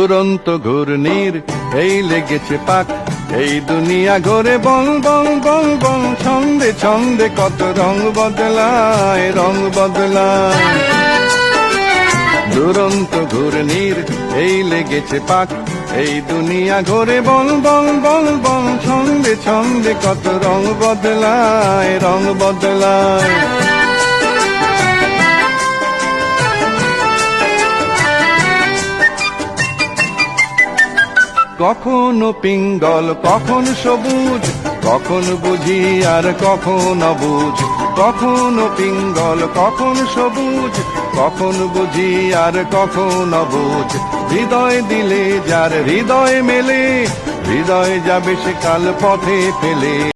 দুরন্ত ঘূর্ণির এই লেগেছে পাক, এই দুনিয়া ঘোরে বল বল বল বল, ছন্দে ছন্দে কত রং বদলায়, রং বদলায়। দুরন্ত ঘূর্ণির এই লেগেছে পাক, এই দুনিয়া ঘোরে বল বল বল বল, ছন্দে ছন্দে কত রং বদলায়, রং বদলায়। কখনো পিঙ্গল কখন সবুজ, কখন বুঝি আর কখন অবুঝ, কখনো পিঙ্গল কখন সবুজ, কখন বুঝি আর কখন অবুঝ। হৃদয় দিলে যার হৃদয় মেলে, হৃদয় যাবে সে কাল পথে ফেলে।